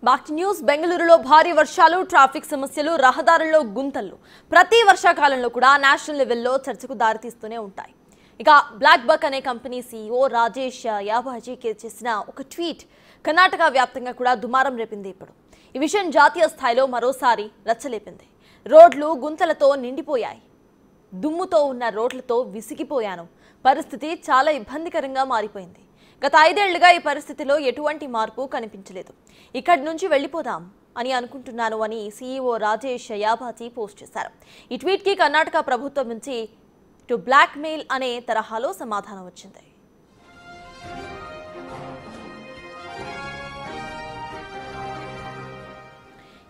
Back news బెంగళూరులో భారీ వర్షాలు ట్రాఫిక్ సమస్యలు రహదారుల్లో గుంతలు ప్రతి వర్షాకాలంలో కూడా నేషనల్ లెవెల్లో చర్చకు దారితీస్తూనే ఉంటాయి. ఇక బ్లాక్ బక్ అనే కంపెనీ సీఈఓ రాజేష్ యాబాజీకి చేసిన ఒక ట్వీట్ కర్ణాటక వ్యాప్తంగా కూడా దుమారం రేపింది. ఇప్పుడు ఈ విషయం జాతీయ స్థాయిలో మరోసారి రచ్చలేపింది. రోడ్లు గుంతలతో నిండిపోయాయి. దుమ్ముతో ఉన్న రోడ్లతో విసిగిపోయాను. పరిస్థితి చాలా ఇబ్బందికరంగా మారిపోయింది. గత 5 ఏళ్లుగా ఈ పరిస్థితిలో ఎటువంటి మార్పు కనిపించలేదు. ఇక్కడి నుంచి వెళ్ళిపోదాం అని అనుకుంటున్నాను అని సీఈఓ రాజేష్ యాబాజీ పోస్ట్ చేశారు. ఈ ట్వీట్కి కర్ణాటక ప్రభుత్వం నుంచి టు బ్లాక్ మెయిల్ అనే తరహాలో సమాధానం వచ్చింది.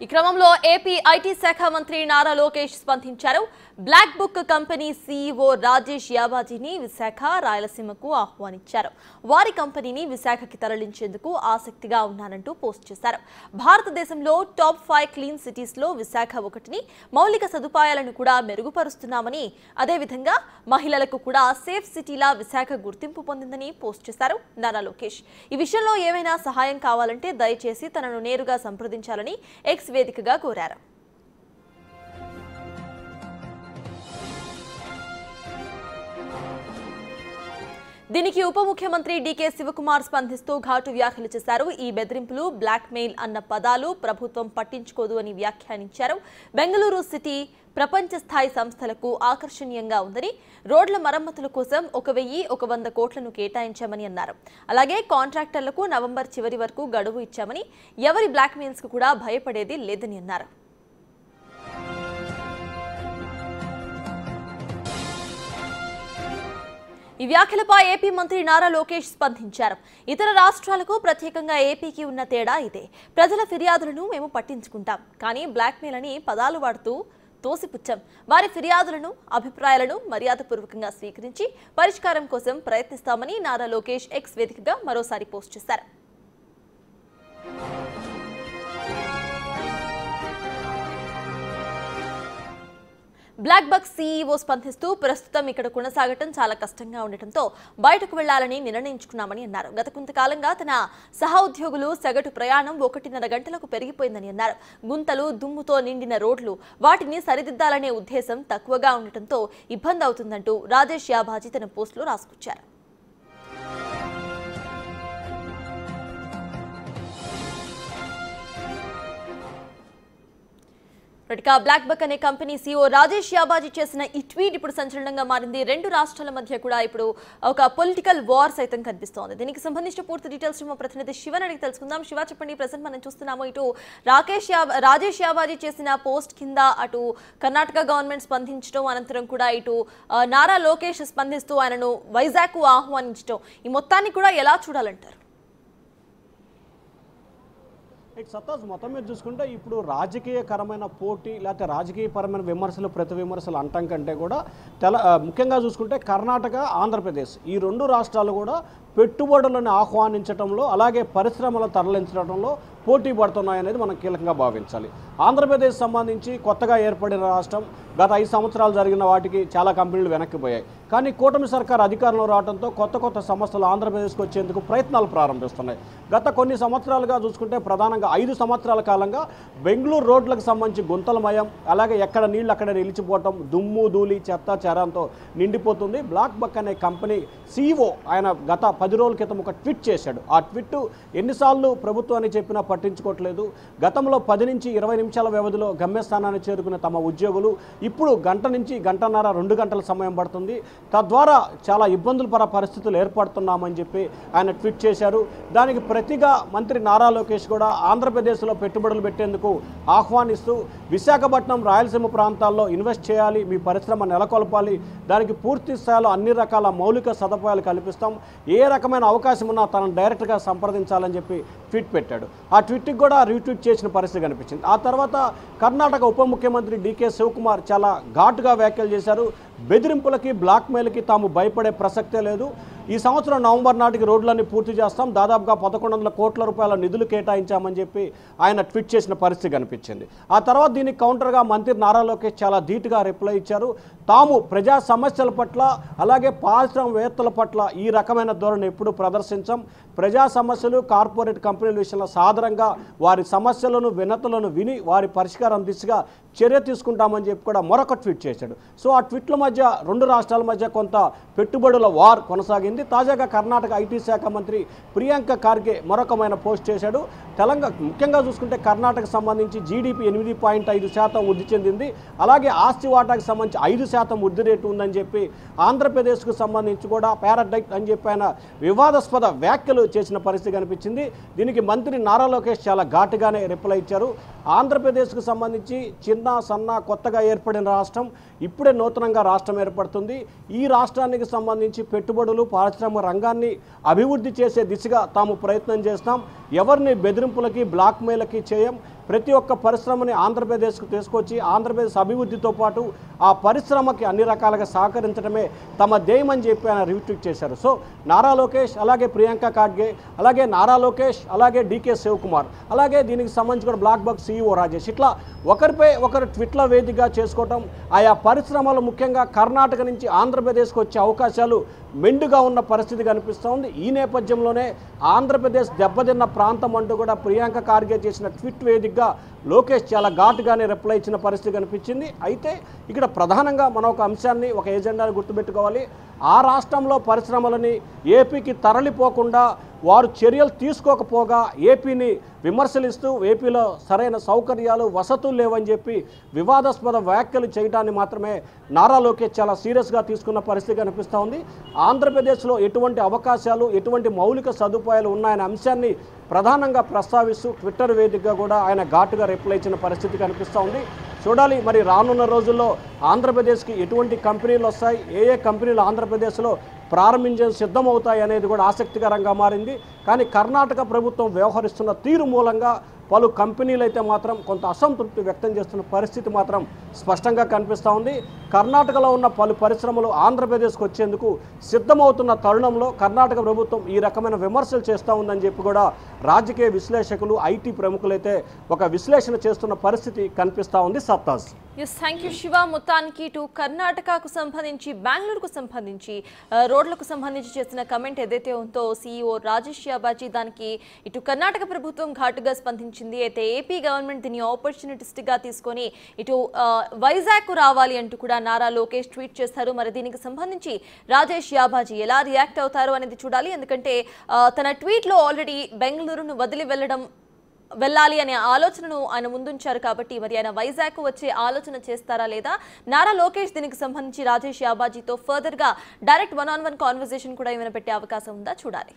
ఈ క్రమంలో ఏపీ ఐటీ శాఖ మంత్రి నారా లోకేష్ స్పందించారు. Black book company CEO Rajesh యాబాజీని విశాఖ రాయలసీమకు ఆహ్వానించారు. వారి కంపెనీని విశాఖకి తరలించేందుకు ఆసక్తిగా ఉన్నానంటూ పోస్ట్ చేశారు. భారతదేశంలో టాప్ 5 క్లీన్ సిటీస్లో విశాఖ ఒకటిని, మౌలిక సదుపాయాలను కూడా మెరుగుపరుస్తున్నామని, అదేవిధంగా మహిళలకు కూడా సేఫ్ సిటీలా విశాఖ గుర్తింపు పొందిందని పోస్ట్ చేశారు నారా లోకేష్. ఈ విషయంలో ఏమైనా సహాయం కావాలంటే దయచేసి తనను నేరుగా సంప్రదించాలని ఎక్స్ వేదికగా కోరారు. దీనికి ఉప ముఖ్యమంత్రి డీకే శివకుమార్ స్పందిస్తూ ఘాటు వ్యాఖ్యలు చేశారు. ఈ బెదిరింపులు, బ్లాక్ మెయిల్ అన్న పదాలు ప్రభుత్వం పట్టించుకోదు అని వ్యాఖ్యానించారు. బెంగళూరు సిటీ ప్రపంచ స్థాయి సంస్థలకు ఆకర్షణీయంగా ఉందని, రోడ్ల మరమ్మతుల కోసం 1,100 కోట్లను కేటాయించామని అన్నారు. అలాగే కాంట్రాక్టర్లకు నవంబర్ చివరి వరకు గడువు ఇచ్చామని, ఎవరి బ్లాక్ మెయిల్స్ కు కూడా భయపడేది లేదని అన్నారు. ఈ వ్యాఖ్యలపై ఏపీ మంత్రి నారా లోకేష్ స్పందించారు. ఇతర రాష్ట్రాలకు ప్రత్యేకంగా ఏపీకి ఉన్న తేడా ఇదే. ప్రజల ఫిర్యాదులను మేము పట్టించుకుంటాం, కానీ బ్లాక్మెయిల్ అని పదాలు వాడుతూ తోసిపుచ్చాం. వారి ఫిర్యాదులను, అభిప్రాయాలను మర్యాదపూర్వకంగా స్వీకరించి పరిష్కారం కోసం ప్రయత్నిస్తామని నారా లోకేష్ ఎక్స్ వేదికగా మరోసారి పోస్ట్ చేశారు. బ్లాక్ బక్ సీఈఓ స్పందిస్తూ ప్రస్తుతం ఇక్కడ కొనసాగటం చాలా కష్టంగా ఉండటంతో బయటకు వెళ్లాలని నిర్ణయించుకున్నామని అన్నారు. గత కొంతకాలంగా తన సహోద్యోగులు సగటు ప్రయాణం 1.5 గంటలకు పెరిగిపోయిందని అన్నారు. గుంతలు, దుమ్ముతో నిండిన రోడ్లు, వాటిని సరిదిద్దాలనే ఉద్దేశం తక్కువగా ఉండటంతో ఇబ్బంది అవుతుందంటూ రాజేష్ యాబాజీ తన పోస్టులో రాసుకొచ్చారు. బ్లాక్ బక్ అనే కంపెనీ సీఈఓ రాజేష్ యాబాజీ చేసిన ఈ ట్వీట్ ఇప్పుడు సంచలనంగా మారింది. 2 రాష్ట్రాల మధ్య కూడా ఇప్పుడు ఒక పొలిటికల్ వార్ సైతం కనిపిస్తోంది. దీనికి సంబంధించిన పూర్తి డీటెయిల్స్ మా ప్రతినిధి శివన్ అడిగి తెలుసుకుందాం. శివ, చెప్పండి. ప్రెసెంట్ మనం చూస్తున్నాము, ఇటు రాజేష్ యాబాజీ చేసిన పోస్ట్ కింద అటు కర్ణాటక గవర్నమెంట్ స్పందించడం, అనంతరం కూడా ఇటు నారా లోకేష్ స్పందిస్తూ ఆయనను వైజాగ్ కు ఆహ్వానించడం, ఈ మొత్తాన్ని కూడా ఎలా చూడాలంటారు? సత్తాజ్, మొత్తం మీద చూసుకుంటే ఇప్పుడు రాజకీయకరమైన పోటీ లేకపోతే రాజకీయపరమైన విమర్శలు, ప్రతి విమర్శలు అంటం కంటే కూడా ముఖ్యంగా చూసుకుంటే కర్ణాటక, ఆంధ్రప్రదేశ్ ఈ 2 రాష్ట్రాలు కూడా పెట్టుబడులను ఆహ్వానించడంలో, అలాగే పరిశ్రమలు తరలించడంలో పోటీ పడుతున్నాయనేది మనం కీలకంగా భావించాలి. ఆంధ్రప్రదేశ్ సంబంధించి కొత్తగా ఏర్పడిన రాష్ట్రం, గత 5 సంవత్సరాలు జరిగిన వాటికి చాలా కంపెనీలు వెనక్కిపోయాయి. కానీ కూటమి సర్కార్ అధికారంలో రావడంతో కొత్త సంస్థలు ఆంధ్రప్రదేశ్కి వచ్చేందుకు ప్రయత్నాలు ప్రారంభిస్తున్నాయి. గత కొన్ని సంవత్సరాలుగా చూసుకుంటే ప్రధానంగా 5 సంవత్సరాల కాలంగా బెంగళూరు రోడ్లకు సంబంధించి గుంతలమయం, అలాగే ఎక్కడ నీళ్లు అక్కడ నిలిచిపోవటం, దుమ్ము, ధూళి, చెత్త చెరంతో నిండిపోతుంది. బ్లాక్ బక్ అనే కంపెనీ సీఈఓ ఆయన గత 10 రోజుల క్రితం ఒక ట్వీట్ చేశాడు. ఆ ట్వీట్ ఎన్నిసార్లు ప్రభుత్వాన్ని చెప్పినా పట్టించుకోవట్లేదు. గతంలో 10 నుంచి 20 నిమిషాల వ్యవధిలో గమ్యస్థానాన్ని చేరుకునే తమ ఉద్యోగులు ఇప్పుడు గంట నుంచి గంటన్నర, 2 గంటల సమయం పడుతుంది. తద్వారా చాలా ఇబ్బందుల పరిస్థితులు ఏర్పడుతున్నామని చెప్పి ఆయన ట్వీట్ చేశారు. దానికి ప్రతిగా మంత్రి నారా లోకేష్ కూడా ఆంధ్రప్రదేశ్లో పెట్టుబడులు పెట్టేందుకు ఆహ్వానిస్తూ విశాఖపట్నం, రాయలసీమ ప్రాంతాల్లో ఇన్వెస్ట్ చేయాలి, మీ పరిశ్రమ నెలకొల్పాలి, దానికి పూర్తి స్థాయిలో అన్ని రకాల మౌలిక సదుపాయాలు కల్పిస్తాం, ఏ రకమైన అవకాశం ఉన్నా తనను డైరెక్ట్గా సంప్రదించాలని చెప్పి ట్వీట్ పెట్టాడు. ఆ ట్వీట్కి కూడా రీట్వీట్ చేసిన పరిస్థితి కనిపించింది. ఆ తర్వాత కర్ణాటక ఉప ముఖ్యమంత్రి డీకే శివకుమార్ చాలా ఘాటుగా వ్యాఖ్యలు చేశారు. బెదిరింపులకి బ్లాక్మెయిల్కి తాము భయపడే ప్రసక్తే లేదు. ఈ సంవత్సరం నవంబర్ నాటికి రోడ్లన్నీ పూర్తి చేస్తాం, దాదాపుగా 1100 కోట్ల రూపాయల నిధులు కేటాయించామని చెప్పి ఆయన ట్వీట్ చేసిన పరిస్థితి కనిపించింది. ఆ తర్వాత దీనికి కౌంటర్గా మంత్రి నారా లోకేష్ చాలా ధీటుగా రిప్లై ఇచ్చారు. తాము ప్రజా సమస్యల పట్ల అలాగే పారిశ్రామికవేత్తల పట్ల ఈ రకమైన ధోరణి ఎప్పుడు ప్రదర్శించాం. ప్రజా సమస్యలు కార్పొరేట్ కంపెనీల విషయంలో సాధారణంగా వారి సమస్యలను వినతులను విని వారి పరిష్కారం దిశగా చర్య తీసుకుంటామని చెప్పి కూడా మరొక ట్వీట్ చేశాడు. సో ఆ ట్వీట్ల మధ్య రెండు రాష్ట్రాల మధ్య కొంత పెట్టుబడుల వార్ కొనసాగింది. తాజాగా కర్ణాటక ఐటీ శాఖ మంత్రి ప్రియాంక ఖార్గే మరొకమైన పోస్ట్ చేశాడు. తెలంగాణ ముఖ్యంగా చూసుకుంటే కర్ణాటకకు సంబంధించి జీడీపీ 8.5% వృద్ధి చెందింది. అలాగే ఆస్తి వాటాకు సంబంధించి 5% వృద్ధి రేటు ఉందని చెప్పి ఆంధ్రప్రదేశ్కు సంబంధించి కూడా పారాడైట్ అని చెప్పి ఆయన వివాదాస్పద వ్యాఖ్యలు చేసిన పరిస్థితి కనిపించింది. దీనికి మంత్రి నారా లోకేష్ చాలా ఘాటుగానే రిప్లై ఇచ్చారు. ఆంధ్రప్రదేశ్కు సంబంధించి చిన్న సన్న కొత్తగా ఏర్పడిన రాష్ట్రం, ఇప్పుడే నూతనంగా రాష్ట్రం ఏర్పడుతుంది. ఈ రాష్ట్రానికి సంబంధించి పెట్టుబడులు పారిశ్రామిక రంగాన్ని అభివృద్ధి చేసే దిశగా తాము ప్రయత్నం చేస్తాం. ఎవరిని బెదిరింపులకి బ్లాక్మెయిల్కి చేయం. ప్రతి ఒక్క పరిశ్రమని ఆంధ్రప్రదేశ్కు తీసుకొచ్చి ఆంధ్రప్రదేశ్ అభివృద్ధితో పాటు ఆ పరిశ్రమకి అన్ని రకాలుగా సహకరించడమే తమ ధ్యేయం అని చెప్పి ఆయన రీట్వీట్ చేశారు. సో నారా లోకేష్ అలాగే ప్రియాంక ఖార్గే అలాగే నారా లోకేష్ అలాగే డీకే శివకుమార్ అలాగే దీనికి సంబంధించి కూడా బ్లాక్ బక్ CEO రాజేష్ ఇట్లా ఒకరిపై ఒకరు ట్విట్ల వేదికగా చేసుకోవటం, ఆయా పరిశ్రమలు ముఖ్యంగా కర్ణాటక నుంచి ఆంధ్రప్రదేశ్కి వచ్చే అవకాశాలు మెండుగా ఉన్న పరిస్థితి కనిపిస్తోంది. ఈ నేపథ్యంలోనే ఆంధ్రప్రదేశ్ దెబ్బతిన్న ప్రాంతం అంటూ కూడా ప్రియాంక ఖార్గే చేసిన ట్వీట్ వేదికగా లోకేష్ చాలా ఘాటుగానే రిప్లై ఇచ్చిన పరిస్థితి కనిపించింది. అయితే ఇక్కడ ప్రధానంగా మనం ఒక అంశాన్ని ఒక ఎజెండాని గుర్తుపెట్టుకోవాలి. ఆ రాష్ట్రంలో పరిశ్రమలని ఏపీకి తరలిపోకుండా వారు చర్యలు తీసుకోకపోగా ఏపీని విమర్శలిస్తూ ఏపీలో సరైన సౌకర్యాలు వసతులు లేవని చెప్పి వివాదాస్పద వ్యాఖ్యలు చేయడాన్ని మాత్రమే నారా లోకేష్ చాలా సీరియస్గా తీసుకున్న పరిస్థితి కనిపిస్తూ ఉంది. ఆంధ్రప్రదేశ్లో ఎటువంటి అవకాశాలు ఎటువంటి మౌలిక సదుపాయాలు ఉన్నాయనే అంశాన్ని ప్రధానంగా ప్రస్తావిస్తూ ట్విట్టర్ వేదికగా కూడా ఆయన ఘాటుగా రిప్లై ఇచ్చిన పరిస్థితి కనిపిస్తూ ఉంది. చూడాలి మరి రానున్న రోజుల్లో ఆంధ్రప్రదేశ్కి ఎటువంటి కంపెనీలు వస్తాయి, ఏ కంపెనీలు ఆంధ్రప్రదేశ్లో ప్రారంభించే సిద్ధమవుతాయి అనేది కూడా ఆసక్తికరంగా మారింది. కానీ కర్ణాటక ప్రభుత్వం వ్యవహరిస్తున్న తీరు మూలంగా పలు కంపెనీలు అయితే మాత్రం కొంత అసంతృప్తి వ్యక్తం చేస్తున్న పరిస్థితి మాత్రం స్పష్టంగా కనిపిస్తూ ఉంది. కర్ణాటకలో ఉన్న పలు పరిశ్రమలు ఆంధ్రప్రదేశ్కి వచ్చేందుకు సిద్ధమవుతున్న తరుణంలో కర్ణాటక ప్రభుత్వం ఈ రకమైన విమర్శలు చేస్తూ ఉందని చెప్పి కూడా రాజకీయ విశ్లేషకులు ఐటీ ప్రముఖులైతే ఒక విశ్లేషణ చేస్తున్న పరిస్థితి కనిపిస్తూ ఉంది. సత్తాజ్. Yes, thank you Shiva. మొత్తానికి ఇటు కర్ణాటకకు సంబంధించి బెంగళూరుకు సంబంధించి రోడ్లకు సంబంధించి చేసిన కమెంట్ ఏదైతే ఉందో CEO రాజేష్ యాబాజీ దానికి ఇటు కర్ణాటక ప్రభుత్వం ఘాటుగా స్పందించింది. అయితే ఏపీ గవర్నమెంట్ దీన్ని ఆపర్చునిటిస్టిక్గా తీసుకొని ఇటు వైజాగ్ రావాలి అంటూ కూడా నారా లోకేష్ ట్వీట్ చేశారు. మరి దీనికి సంబంధించి రాజేష్ యాబాజీ ఎలా రియాక్ట్ అవుతారు అనేది చూడాలి. ఎందుకంటే తన ట్వీట్లో ఆల్రెడీ బెంగళూరును వదిలి వెళ్ళాలి అనే ఆలోచనను ఆయన ముందుంచారు. కాబట్టి మరి ఆయన వైజాగ్ వచ్చే ఆలోచన చేస్తారా లేదా? నారా లోకేష్ దీనికి సంబంధించి రాజేష్ యాబాజీతో ఫర్దర్గా డైరెక్ట్ 1-on-1 కాన్వర్సేషన్ కూడా ఏమైనా పెట్టే అవకాశం ఉందా? చూడాలి.